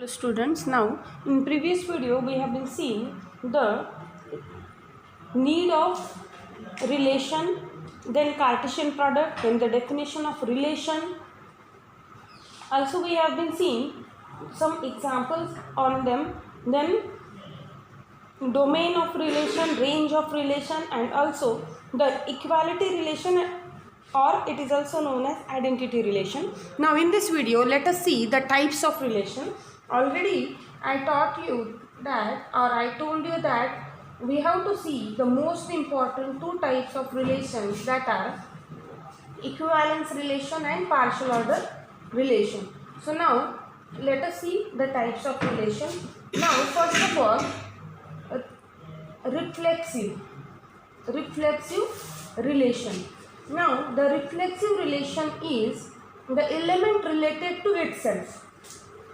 Hello students, now in previous video we have been seeing the need of relation, then Cartesian product, then the definition of relation. Also we have been seeing some examples on them, then domain of relation, range of relation, and also the equality relation, or it is also known as identity relation. Now in this video let us see the types of relation. Already I taught you that, or I told you that we have to see the most important two types of relations, that are equivalence relation and partial order relation. So now let us see the types of relation. Now first of all, reflexive relation. Now the reflexive relation is the element related to itself.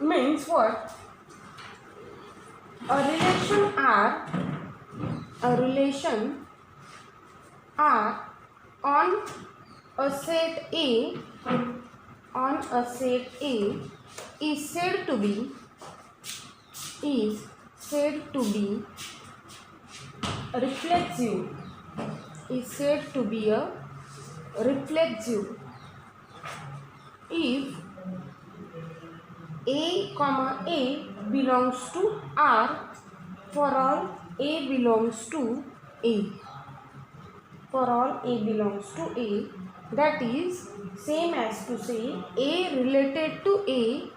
Means what? A relation R on a set A is said to be reflexive. Is said to be a reflexive if A, A belongs to R for all A belongs to A. For all A belongs to A, that is same as to say A related to A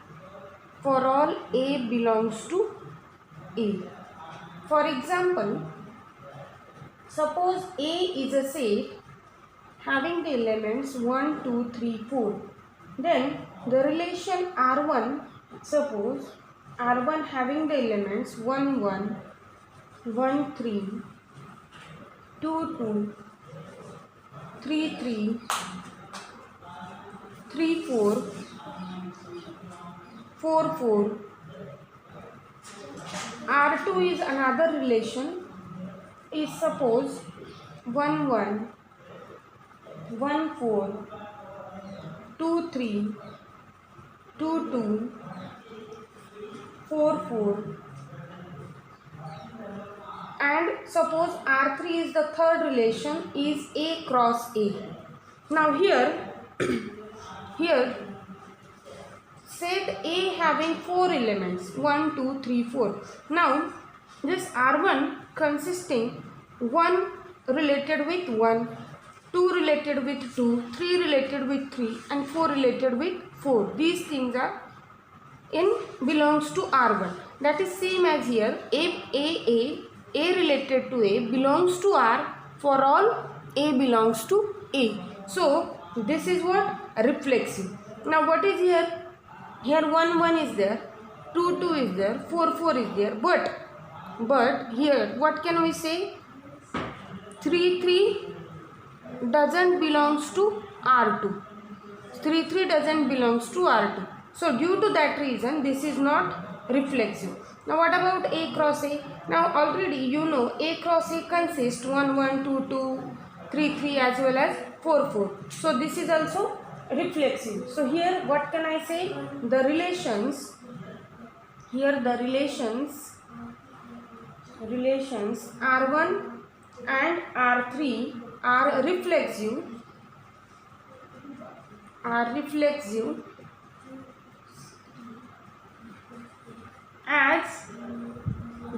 for all A belongs to A. For example, suppose A is a set having the elements 1, 2, 3, 4. Then the relation R1, suppose R1 having the elements 1, 1, 1, 3, 2, 2, 3, 3, 3, 4, 4, 4. R2 is another relation, is suppose 1, 1, 1, 4, 2, 3, 2, 2, 4, 4. And suppose R3 is the third relation, is A cross A. Now here set A having 4 elements 1, 2, 3, 4. Now this R1 consisting 1 related with 1, 2 related with 2, 3 related with 3, and 4 related with 4. These things are belongs to R1. That is same as here A related to A belongs to R for all A belongs to A. So this is what? Reflexive. Now what is here? Here 1, 1 is there, 2, 2 is there, 4, 4 is there. But here what can we say? 3, 3 doesn't belongs to R2. 3, 3 doesn't belongs to R2. So due to that reason this is not reflexive. Now what about A cross A? Now already you know A cross A consists 1, 1, 2, 2, 3, 3 as well as 4, 4. So this is also reflexive. So here what can I say? The relations, here the relations R1 and R3 are reflexive as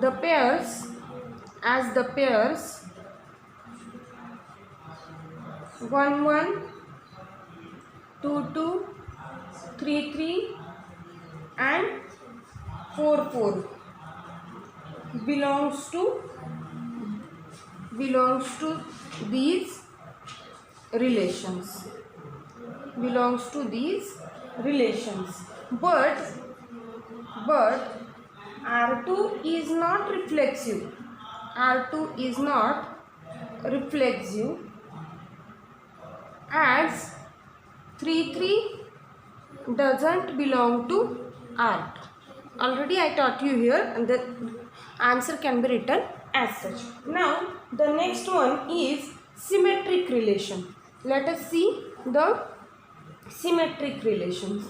the pairs 1, 1, 2, 2, 3, 3 and 4, 4 belongs to these relations. But R2 is not reflexive. As 3, 3 doesn't belong to R2. Already I taught you here, and the answer can be written as such. Now the next one is symmetric relation. Let us see the symmetric relations.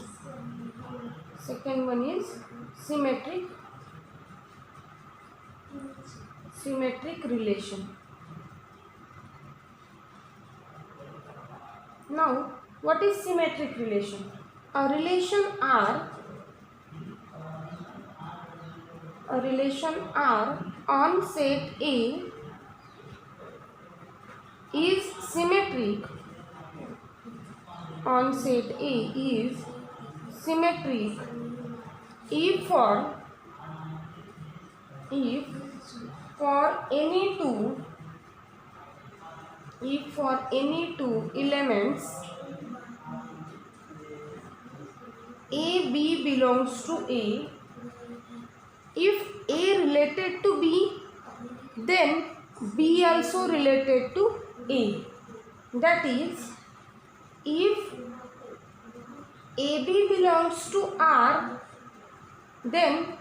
Second one is symmetric relation. Now, what is symmetric relation? A relation R on set A is symmetric if for any two elements A, B belongs to A. If A related to B, then B also related to A. That is, if AB belongs to R, then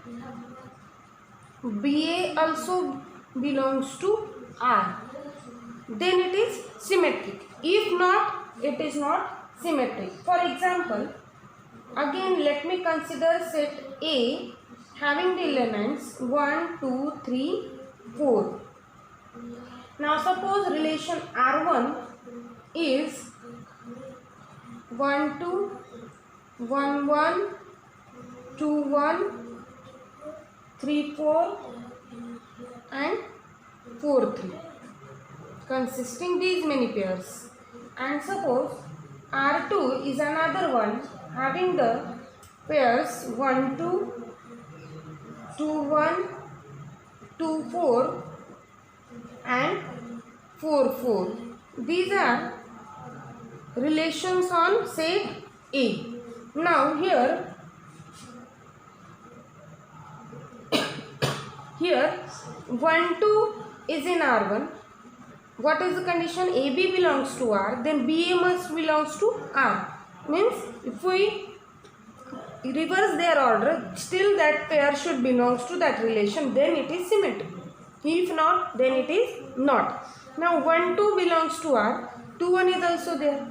BA also belongs to R. Then it is symmetric. If not, it is not symmetric. For example, again let me consider set A having the elements 1, 2, 3, 4. Now suppose relation R1 is 1, 2, 1, 1, 2, 1, 3, 4 and 4, 3, consisting these many pairs. And suppose R2 is another one having the pairs 1, 2, 2, 1, 2, 4 and 4, 4. These are relations on set A. Now here 1, 2 is in R1. What is the condition? AB belongs to R, then BA must belongs to R. Means if we reverse their order, still that pair should belongs to that relation, then it is symmetric. If not, then it is not. Now 1, 2 belongs to R, 2, 1 is also there,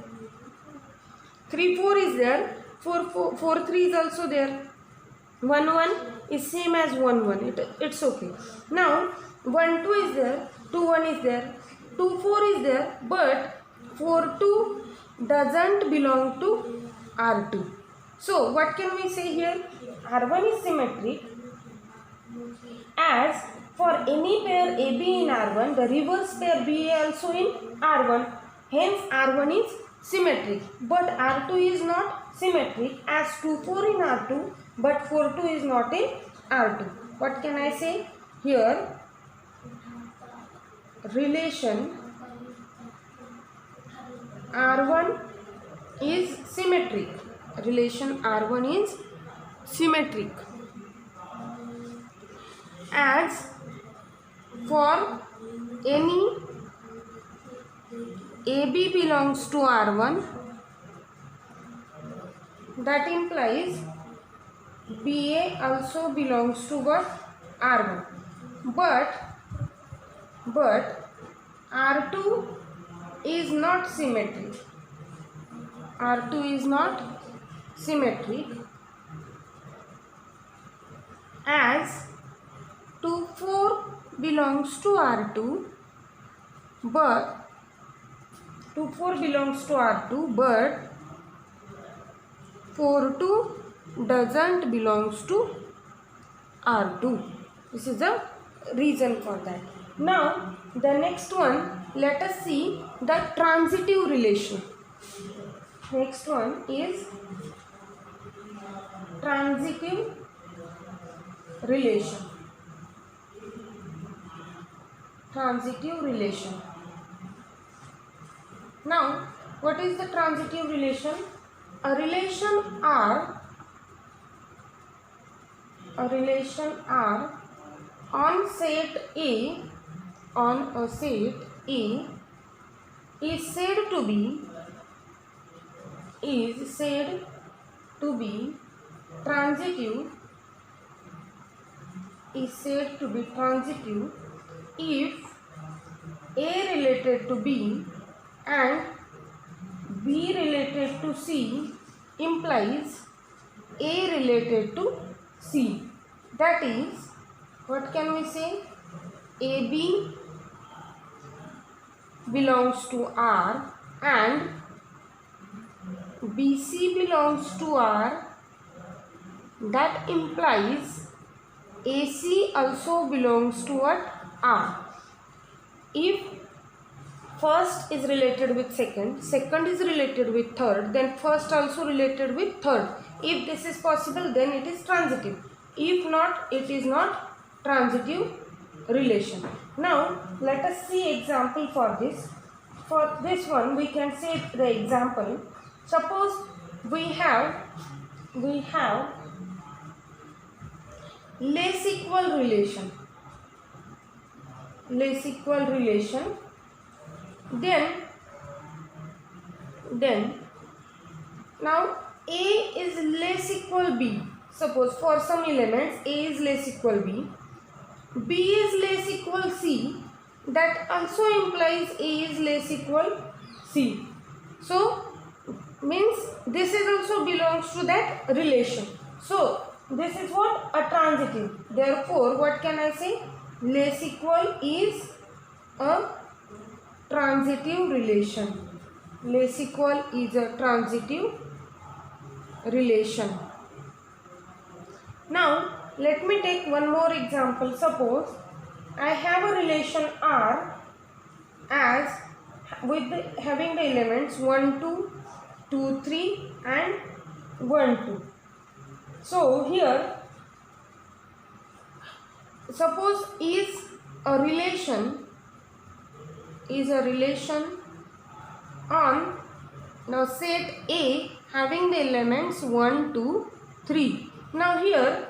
3, 4 is there, 4, 3 is also there, 1, 1 is same as 1, 1, it's okay. Now 1, 2 is there, 2, 1 is there, 2, 4 is there, but 4, 2 doesn't belong to R2. So what can we say here? R1 is symmetric as for any pair AB in R1, the reverse pair BA also in R1. Hence R1 is symmetric, but R2 is not symmetric as 2, 4 in R2, but 4, 2 is not in R2. What can I say here? Relation R1 is symmetric. Relation R1 is symmetric as for any AB belongs to R1, that implies BA also belongs to what? R1. But R2 is not symmetric. R2 is not symmetric as 2, 4 belongs to R2, but 2, 4 belongs to R2, but 4, 2 doesn't belongs to R2. This is the reason for that. Now the next one, let us see the transitive relation. Next one is transitive relation. Transitive relation. Now what is the transitive relation? A relation R on set A, on a set A is said to be transitive, if A related to B and B related to C implies A related to C. That is, what can we say? AB belongs to R and BC belongs to R. That implies AC also belongs to what? R. If first is related with second, second is related with third, then first also related with third. If this is possible, then it is transitive. If not, it is not transitive relation. Now let us see example for this. For this one, we can say the example. Suppose we have less equal relation. Then now A is less equal B. Suppose for some elements A is less equal B, B is less equal C. That also implies A is less equal C. So means this is also belongs to that relation. So this is what? A transitive. Therefore what can I say? Less equal is a transitive relation. Less equal is a transitive relation. Now let me take one more example. Suppose I have a relation R as with having the elements 1 2 2 3 and 1 2. So here suppose is a relation on now set A having the elements 1 2 3. Now here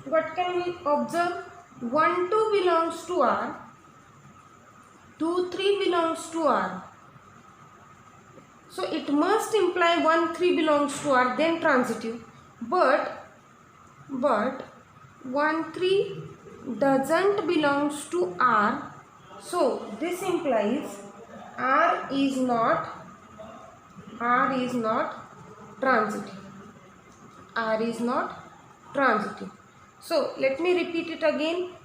what can we observe? 1 2 belongs to R, 2 3 belongs to R. So it must imply 1 3 belongs to R, then transitive. But 1 3 doesn't belongs to R. So this implies R is not transitive. R is not transitive. So let me repeat it again.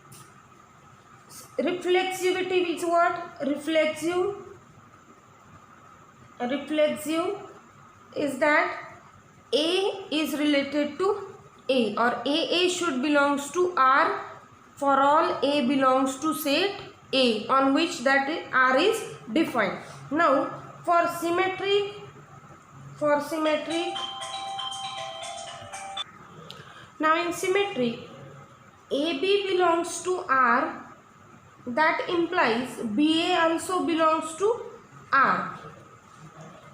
Reflexivity is what? Reflexive is that A is related to A, or AA should belongs to R for all A belongs to set A on which that R is defined. Now for symmetric now in symmetric, AB belongs to R. That implies BA also belongs to R.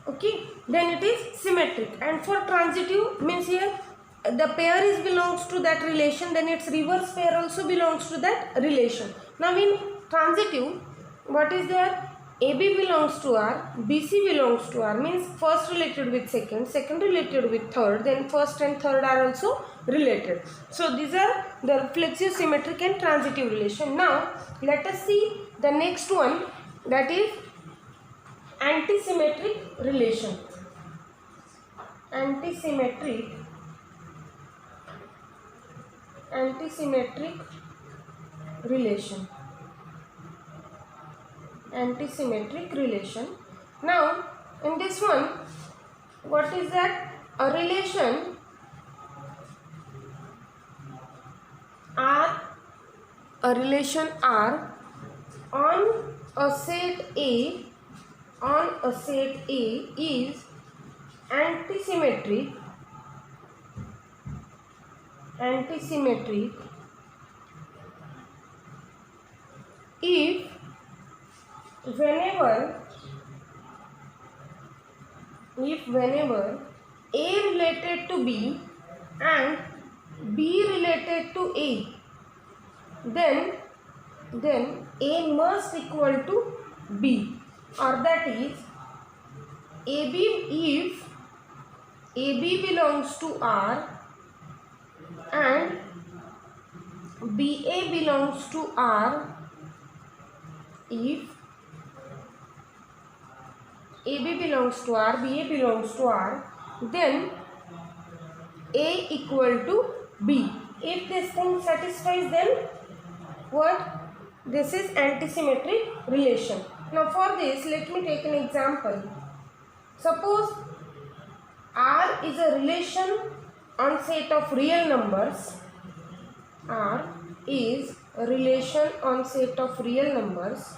Okay, then it is symmetric. And for transitive means here the pair is belongs to that relation, then its reverse pair also belongs to that relation. Now in transitive, what is there? AB belongs to R, BC belongs to R, means first related with second, second related with third, then first and third are also related. So these are the reflexive, symmetric and transitive relation. Now let us see the next one, that is antisymmetric relation. Antisymmetric relation. Now in this one, what is that? A relation R on a set A is antisymmetric if whenever A related to B and B related to A, then A must equal to B, or that is AB, if AB belongs to R and BA belongs to R, if AB belongs to R, BA belongs to R, then A equal to B. If this thing satisfies, then what? This is antisymmetric relation. Now for this, let me take an example. Suppose R is a relation on set of real numbers. R is a relation on set of real numbers.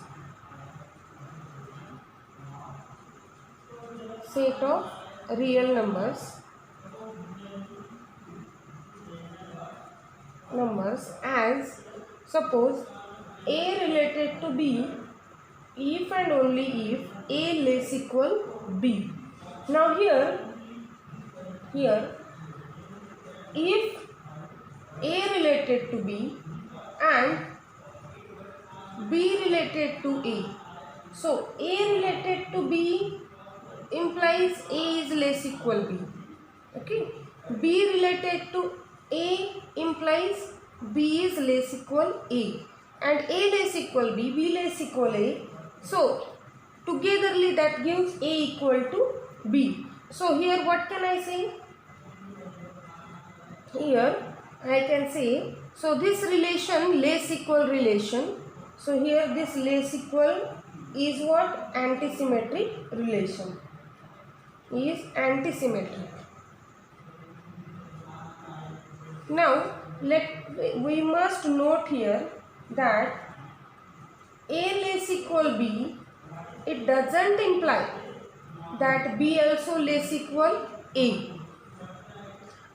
Set of real numbers as, suppose, A related to B if and only if A less equal B. Now here if A related to B and B related to A, so A related to B implies A is less equal B. Okay, B related to A implies B is less equal A, and A less equal B, B less equal A. So togetherly that gives A equal to B. So here what can I say? Here I can say, so this relation less equal relation. So here this less equal is what? Antisymmetric relation. Is antisymmetric. Now we must note here that A less equal B, it doesn't imply that B also less equal A.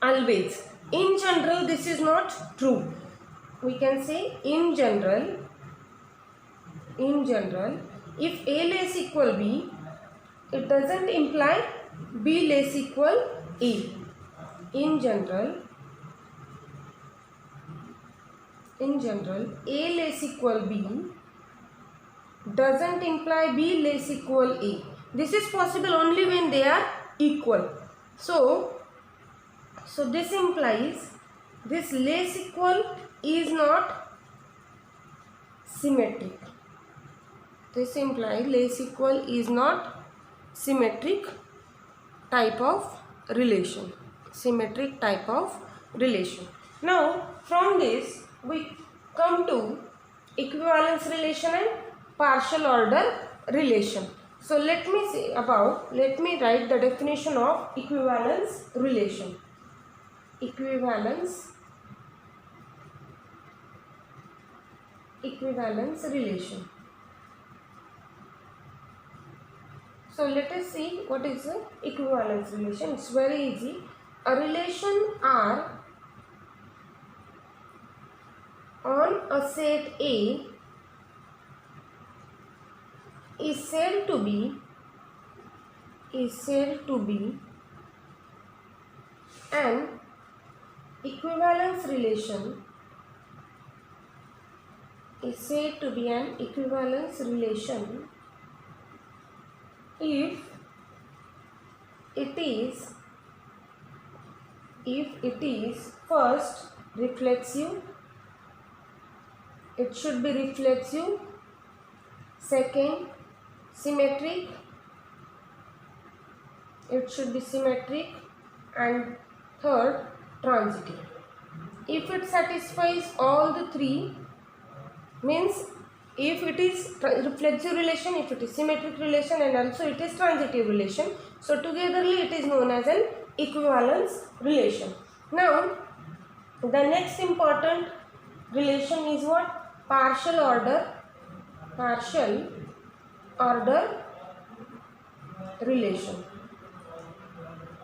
Always. In general, this is not true. We can say in general, if A less equal B, it doesn't imply B less equal A. In general, A less equal B doesn't imply B less equal A. This is possible only when they are equal. So this implies this less equal is not symmetric. This implies less equal is not symmetric type of relation. Symmetric type of relation. Now from this we come to equivalence relation and partial order relation. So let me write the definition of equivalence relation. Equivalence relation. So let us see what is the equivalence relation. It's very easy. A relation R on a set A is said to be an equivalence relation if it is first reflexive, it should be reflexive, second symmetric, it should be symmetric, and third transitive. If it satisfies all the three, means if it is reflexive relation, if it is symmetric relation, and also it is transitive relation, so togetherly it is known as an equivalence relation. Now the next important relation is what? Partial order relation.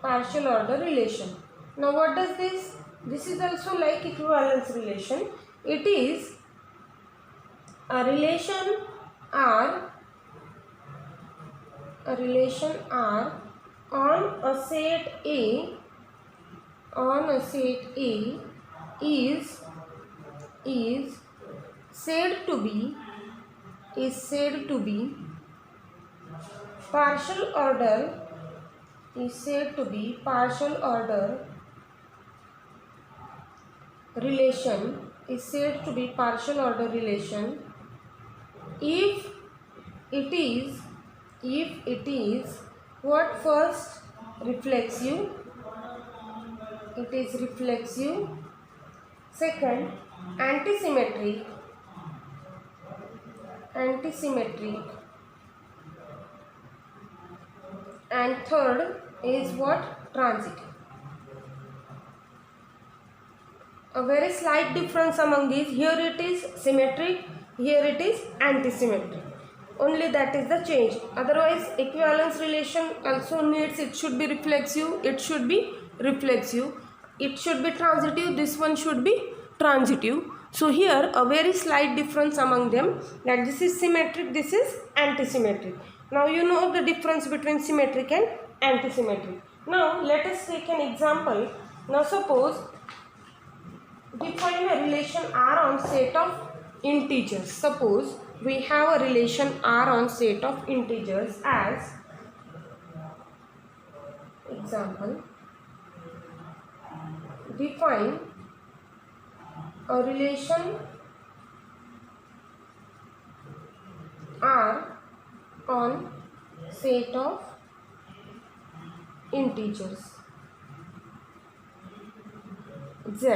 Partial order relation. Now what does this? This is also like equivalence relation. It is a relation R on a set A is said to be partial order relation if it is what? First reflexive, it is reflexive, Second, antisymmetric. And third is what? Transitive. A very slight difference among these. Here it is symmetric, here it is antisymmetric. Only that is the change. Otherwise, equivalence relation also needs, it should be reflexive, it should be reflexive, it should be transitive, this one should be transitive. So here a very slight difference among them, that this is symmetric, this is antisymmetric. Now you know the difference between symmetric and antisymmetric. Now let us take an example. Now suppose define a relation R on set of integers. Suppose we have a relation R on set of integers as example. Define a relation R on set of integers Z.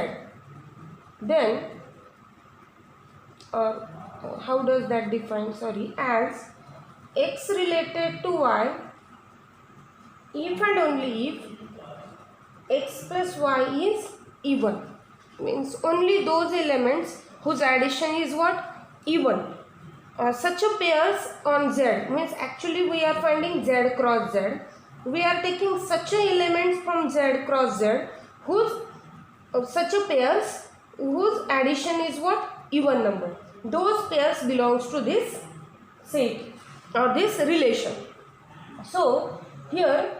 Then how does that define? Sorry, as x related to y if and only if x plus y is even. Means only those elements whose addition is what? Even. Such a pairs on Z, means actually we are finding Z cross Z. We are taking such a elements from Z cross Z whose such a pairs whose addition is what? Even number. Those pairs belongs to this set or this relation. So here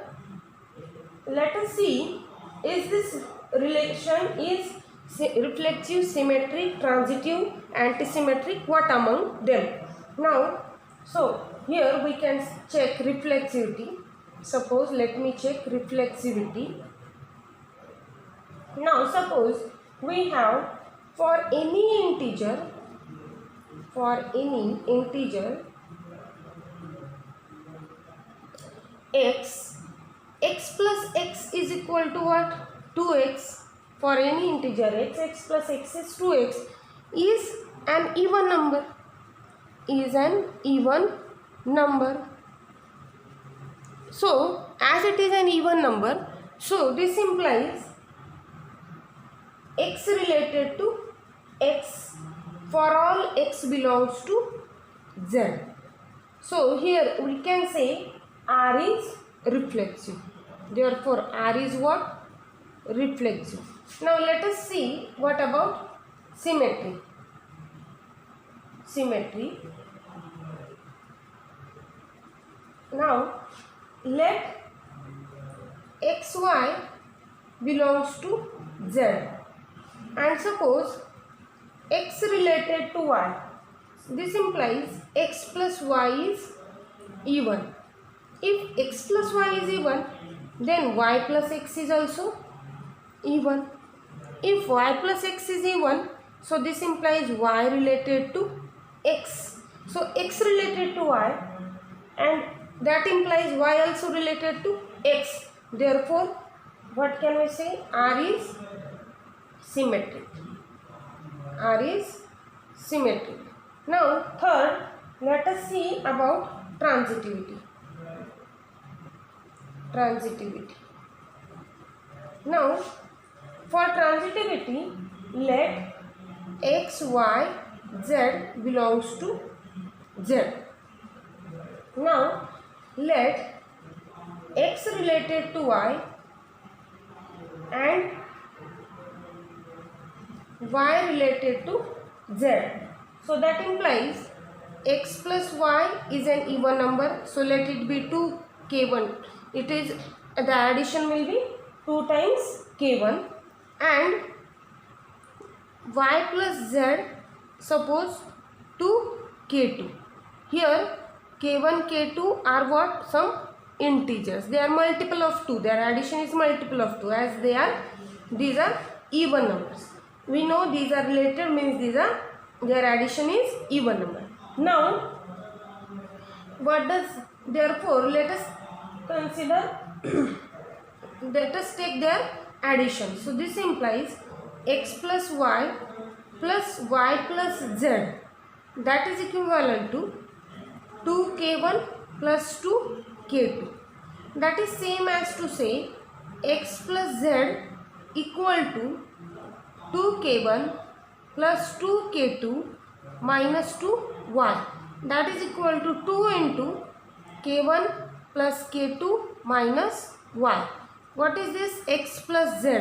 let us see, is this relation is reflexive, symmetric, transitive, antisymmetric, what among them? Now, so here we can check reflexivity. Suppose let me check reflexivity. Now suppose we have for any integer x plus x is equal to what? 2x. For any integer x plus x is 2x is an even number. So as it is an even number, so this implies x related to x for all x belongs to Z. So here we can say R is reflexive. Therefore R is what? Reflexive. Now let us see what about symmetry. Now let xy belongs to Z and suppose x related to y. This implies x plus y is even. If x plus y is even, then y plus x is also even. If y plus x is even, so this implies y related to x. So x related to y, and that implies y also related to x. Therefore, what can we say? R is symmetric. Now third, let us see about transitivity. Now for transitivity, let x, y, z belongs to Z. Now let x related to y and y related to z. So that implies x plus y is an even number. So let it be 2k1. It is, the addition will be 2 times k1, and y plus z suppose 2k2. Here k1 k2 are what? Some integers. They are multiple of 2. Their addition is multiple of 2, as these are even numbers. We know these are related, means their addition is even number. Now what does, therefore let us consider let us take their addition. So this implies x plus y plus z, that is equivalent to 2k1 plus 2k2. That is same as to say x plus z equal to 2k1 plus 2k2 minus 2y. That is equal to 2 into k1 plus k2 minus y. What is this? X plus z.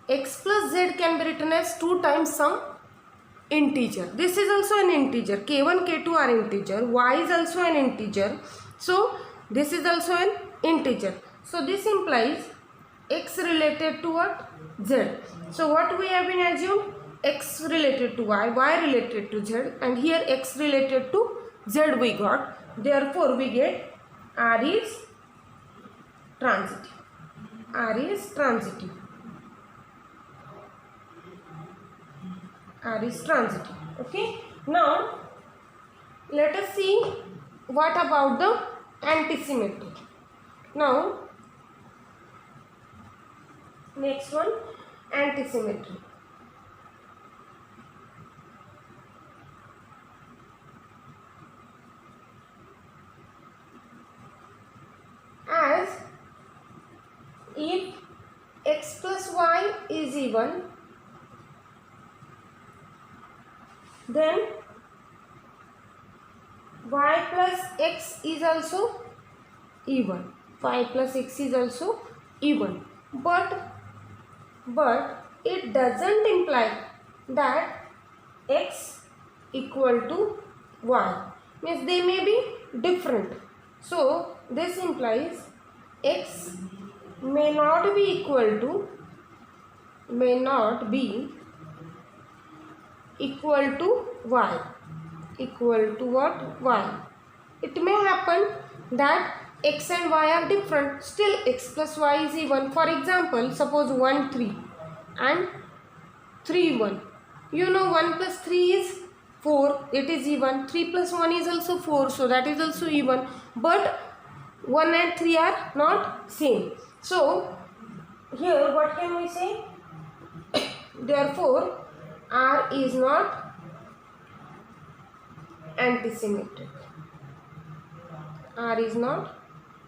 X plus z can be written as 2 times some integer. This is also an integer. K1, K2 are integer. Y is also an integer. So this is also an integer. So this implies x related to what? Z. So what we have been assumed? X related to y, y related to z, and here x related to z we got. Therefore we get R is transitive. R is transitive. R is transitive. Okay. Now let us see what about the antisymmetry. Now next one, antisymmetry. As if x plus y is even, then y plus x is also even. Y plus x is also even. But it doesn't imply that x equal to y. Means they may be different. So this implies x may not be equal to y. Equal to what? Y. It may happen that x and y are different. Still x plus y is even. For example, suppose 1 3 and 3 1. You know 1 plus 3 is 4. It is even. 3 plus 1 is also 4. So that is also even. But 1 and 3 are not same. So here what can we say? Therefore R is not antisymmetric. R is not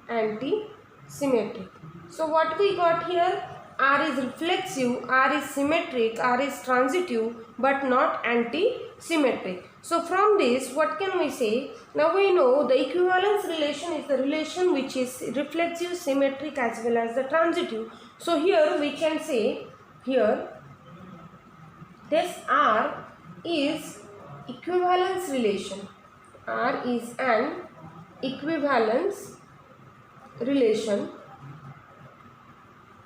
antisymmetric. So what we got here? R is reflexive, R is symmetric, R is transitive, but not antisymmetric. So from this, what can we say? Now we know the equivalence relation is the relation which is reflexive, symmetric as well as the transitive. So here we can say, here this R is equivalence relation. R is an equivalence relation.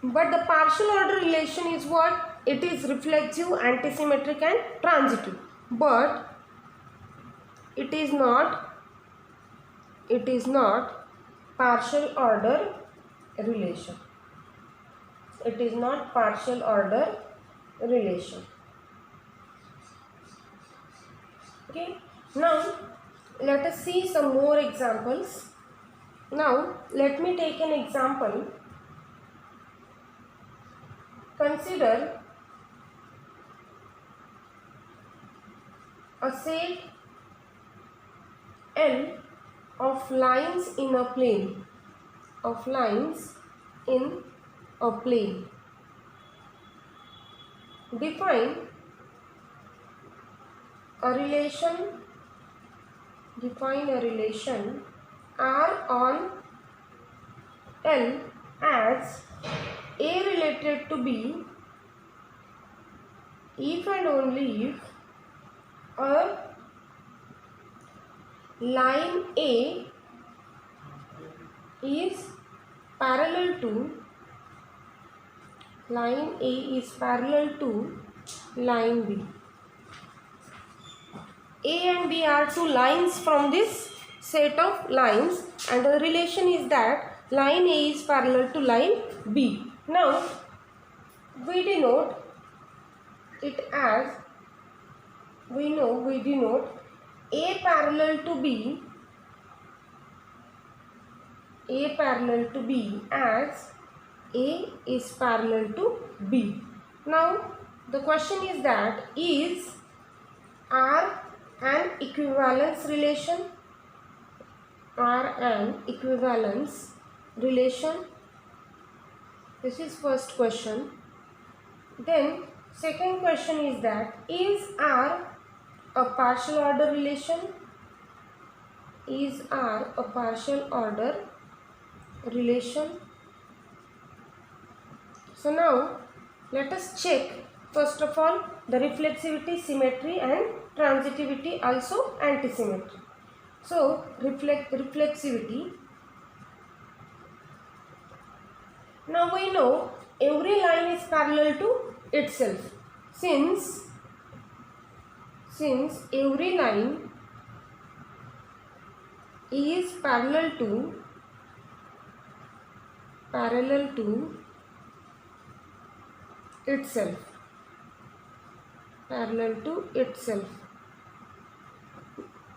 But the partial order relation is what? It is reflexive, antisymmetric and transitive. But it is not partial order relation. It is not partial order relation. Okay. Now let us see some more examples. Now let me take an example. Consider a set L of lines in a plane. Define a relation R on L as A related to B if and only if a line A is parallel to line B. A and B are two lines from this set of lines, and the relation is that line A is parallel to line B. Now we denote it as, we denote A parallel to B as A is parallel to B. Now The question is that is R an equivalence relation? R an equivalence relation? This is first question. Then second question is that is R a partial order relation? Is R a partial order relation? So now let us check first of all the reflexivity, symmetry and transitivity, also antisymmetry. So reflexivity. Now we know every line is parallel to itself. Since every line is parallel to itself,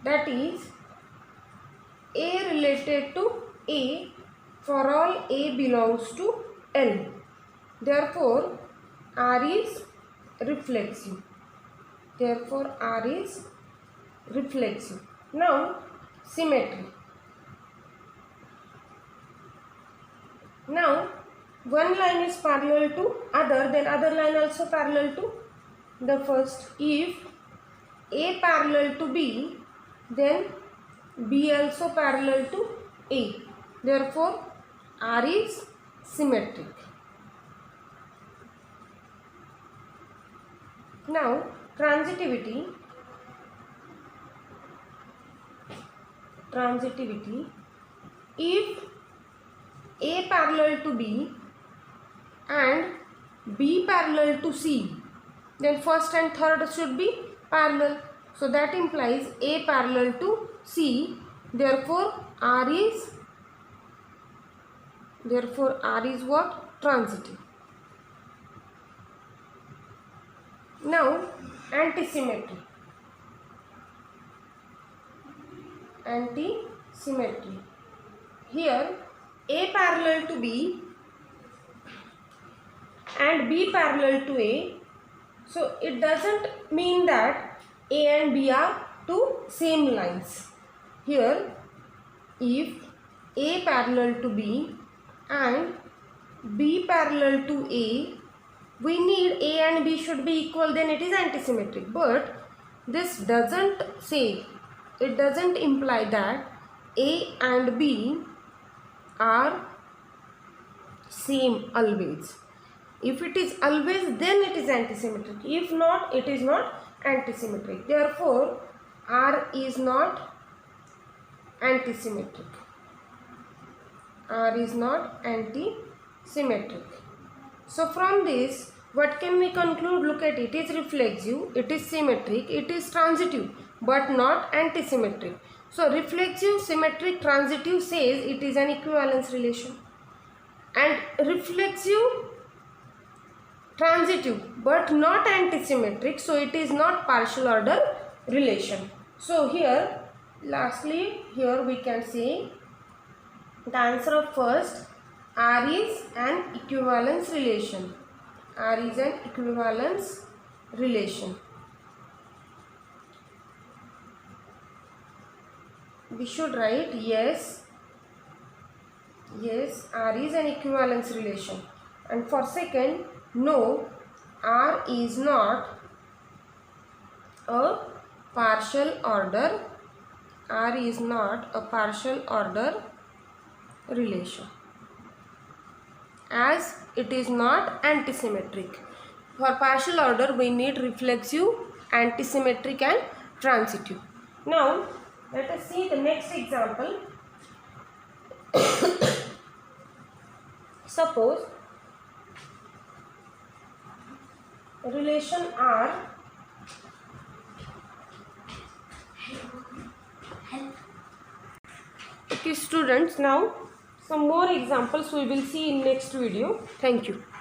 that is A related to A for all A belongs to L. Therefore R is reflexive. Now symmetry. Now one line is parallel to other, then other line also parallel to the first. If A parallel to B, then B also parallel to A. Therefore R is symmetric. Now transitivity. If A parallel to B and B parallel to C, then first and third should be parallel. So that implies A parallel to C. Therefore R is what? Transitive. Now antisymmetry. Here A parallel to B and B parallel to A. So it doesn't mean that A and B are two same lines. Here if A parallel to B and B parallel to A, we need A and B should be equal, then it is antisymmetric. But this doesn't imply that A and B are same always. If it is always, then it is antisymmetric. If not, it is not antisymmetric. Therefore R is not antisymmetric. So from this, what can we conclude? Look at it. It is reflexive, it is symmetric, it is transitive, but not antisymmetric. So reflexive, symmetric, transitive says it is an equivalence relation. And reflexive, transitive, but not antisymmetric, so it is not partial order relation. So here, lastly, here we can say the answer of first, R is an equivalence relation. We should write yes, R is an equivalence relation. And for second, no, R is not a partial order. Relation, as it is not antisymmetric. For partial order, we need reflexive, antisymmetric and transitive. Now let us see the next example. Suppose relation R Okay students, now some more examples we will see in next video. Thank you.